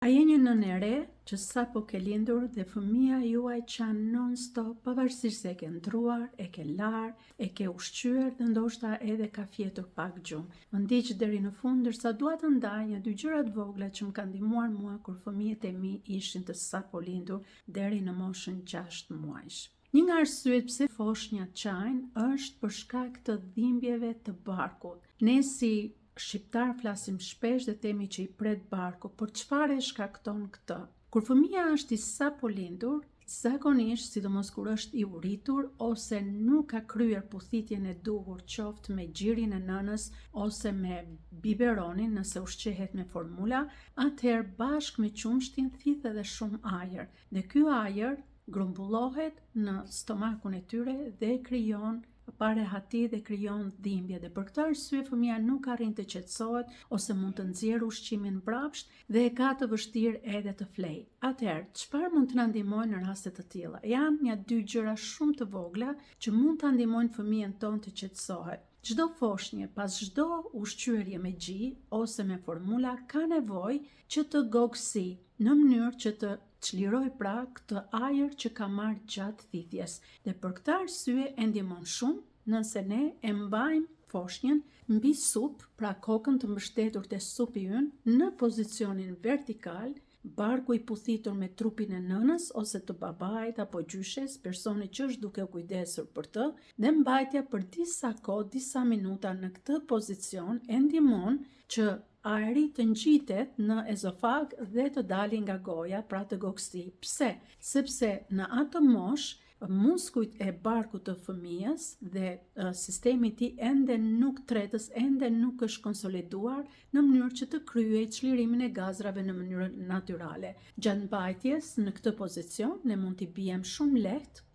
A je një nënë e re që sapo ke lindur dhe fëmia juaj qan non-stop, pavarësisht se e ke ndruar, e ke lar, e ke ushqyer dhe ndoshta edhe ka fjetur pak gjumë. Më ndiq deri në fund ndërsa dua të ndaj një dy gjëra të vogla që më kanë ndihmuar mua kur fëmijët e mi ishin të sapo lindur deri në moshën 6 muajsh. Një nga arsyet pse foshnjat qajnë është për shkak të dhimbjeve të barkut. Ne si shqiptar flasim shpesh dhe themi që i pret barku, por çfarë e shkakton këtë? Kur fëmia është i sapo lindur, zakonisht, sidomos kur është i uritur ose nuk ka kryer puthitjen e duhur, qoftë me gjirin e nënës ose me biberonin nëse ushqehet me formula, atëherë bashkë me qumshtin thith edhe shumë ajër. Dhe ky ajër grumbullohet në stomakun e tyre dhe krijon parehati dhe krijon dhimbje dhe për këtë arsye fëmia nuk arrin të qetësohet ose mund të nxjerrë ushqimin mbrapsht dhe e ka të vështirë edhe të flejë. Atëherë, çfarë mund të na ndihmojë në raste të tilla? Janë një dy gjëra shumë të vogla që mund ta ndihmojnë fëmijën tonë të qetësohet. Çdo foshnjë pas çdo ushqyerje me gji ose me formula ka nevojë që të gogësi në mënyrë që të çliroj pra këtë ajër që ka marrë gjatë thithjes. Dhe për këtë arsye e ndihmon shumë nëse ne e mbajmë foshnjën mbi supë, pra kokën të mbështetur te supi ynë në pozicionin vertikal, barku i puthitur me trupin e nënës ose të babait apo gjyshes, personi që është duke u kujdesur për të, dhe mbajtja për disa kohë, disa minuta në këtë pozicion e ndihmon që ajri të ngjitet në ezofag dhe të dalë nga goja, pra të gogësi. Pse? Sepse në atë moshë muskujt e barkut të fëmijës dhe sistemi i tij ende nuk tretës, ende nuk është konsoliduar në mënyrë që të kryej çlirimin e gazrave në mënyrë natyrale. Gjatë mbajtjes në këtë pozicion ne mund t'i bijmë shumë lehtë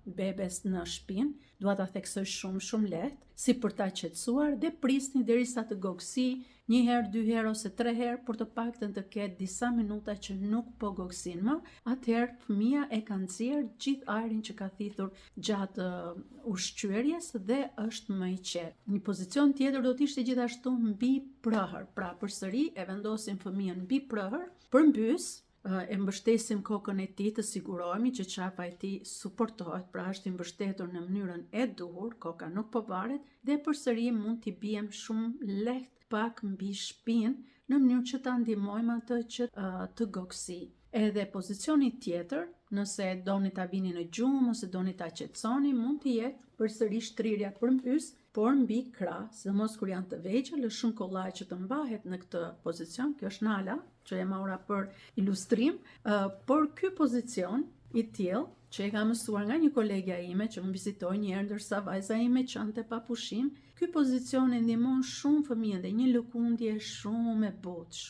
bebes në shpinë, dua ta theksoj shumë lehtë, si për ta qetësuar dhe prisni derisa të gogësi, një herë, dy herë ose tre herë, por të paktën të ketë disa minuta që nuk po gogësin më, atëherë fëmia e ka nxjerrë gjithë ajrin që ka thithur gjatë ushqyerjes dhe është më i qetë. Një pozicion tjetër do të ishte gjithashtu mbi prehër, pra përsëri e vendosim fëmijën mbi prehër, përmbys, e mbështesim kokën e tij, të sigurohemi që çapa e tij suportohet, pra është i mbështetur në mënyrën e duhur, koka nuk po varet dhe përsëri mund t'i bijem shumë lehtë pak mbi shpinë në mënyrë që ta ndihmojmë atë që të gogësi. Edhe pozicioni tjetër, nëse doni ta vini në gjumë ose doni ta qetësoni, mund të jetë përsëri shtrirja përmbys, por mbi krah, sidomos kur janë të vegjël, është shumë kollaj që të mbahet në këtë pozicion. Kjo është nala që e maura për ilustrim, por ky pozicion i tillë që e kam mësuar nga një kolegja ime që më vizitoi një herë ndërsa vajza ime qante pa pushim, ky pozicion e ndihmon shumë fëmijën dhe një lëkundje shumë e butë,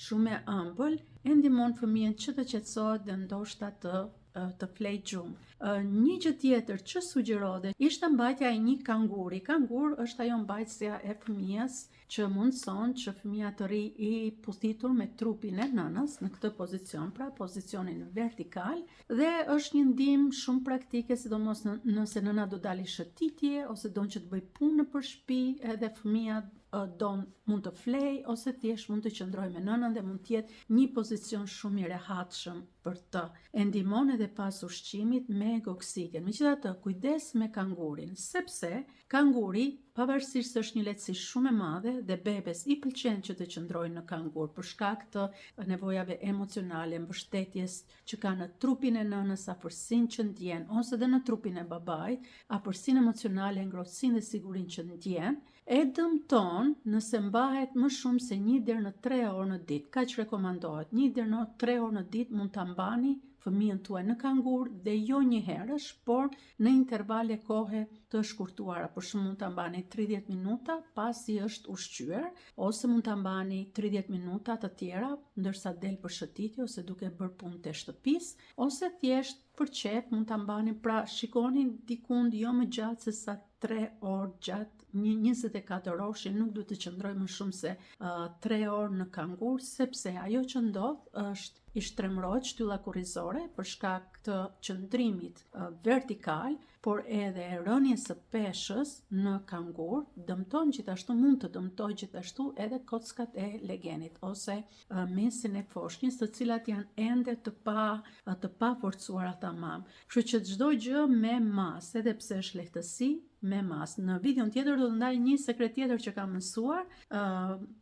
shumë e ëmbël, e ndihmon fëmijën që të qetësohet dhe ndoshta të flej gjumë. Një gjë tjetër që sugjerohet ishte mbajtja e një kanguri. Kangur është ajo mbajtësja e fëmijës që mundson që fëmia të rri i puthitur me trupin e nënës në këtë pozicion, pra pozicionin vertikal, dhe është një ndihmë shumë praktike, sidomos nëse nëna do dalë shëtitje ose don që të bëj punë nëpër shtëpi, edhe fëmia mund të flej ose thjesht mund të qëndroj me nënën dhe mund të jetë një pozicion shumë i rehatshëm për të. E ndihmon edhe pas ushqimit me gogësitjen. Megjithatë, kujdes me kangurin, sepse kanguri, pavarësisht se është një lehtësi shumë e madhe dhe bebes i pëlqen që të qëndrojë në kangur për shkak të nevojave emocionale, mbështetjes që ka në trupin e nënës, afërsinë që ndjen, ose dhe në trupin e babait, afërsinë emocionale, ngrohtësinë dhe sigurinë që ndjen, e dëmton nëse mbahet më shumë se 1 deri në 3 orë në ditë. Kaq rekomandohet. 1 deri në 3 orë në ditë mund ta mbani fëmijën tuaj në kangur dhe jo një herësh, por në intervale kohe të shkurtuara. Për shembull, mund ta mbani 30 minuta pasi është ushqyer, ose mund ta mbani 30 minuta të tjera ndërsa del për shëtitje ose duke bërë punë të shtëpisë, ose thjesht për qef mund ta mbani, pra shikoni dikund jo më gjatë se sa 3 orë gjatë një 24 orë që nuk duhet të qëndroj më shumë se 3 orë në kangur, sepse ajo që ndodh është i shtremrohet shtylla kurrizore për shkak të qëndrimit vertikal, por edhe rënies së peshës në kangur mund të dëmtoj gjithashtu edhe kockat e legenit ose mesin e foshnjës, të cilat janë ende të pa forcuara tamam. Kështu që çdo gjë me mas, edhe pse është lehtësi, me mas. Në videon tjetër do të ndaj një sekret tjetër që kam mësuar,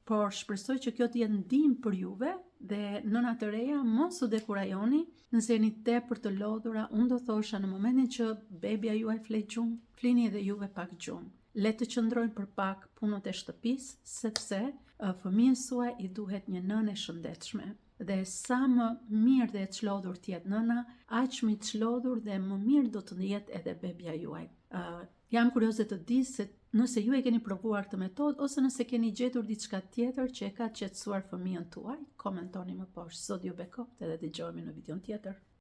por shpresoj që kjo të jetë ndihmë për juve dhe nënat e reja mos u dekurajoni nëse jeni tepër të lodhura. Unë do thosha në momentin që bebia juaj flet gjumë, flini edhe juve pak gjumë. Le të qëndrojnë për pak punët e shtëpisë, sepse fëmijës suaj i duhet një nënë e shëndetshme. Dhe sa më mirë dhe e çlodhur të jetë nëna, aq më i çlodhur dhe më mirë do të jetë edhe bebia juaj. Jam kurioze të di se nëse ju e keni provuar këtë metodë ose nëse keni gjetur diçka tjetër që e ka qetësuar fëmijën tuaj, komentoni më poshtë. Sot ju bekoj edhe dëgjohemi në videon tjetër.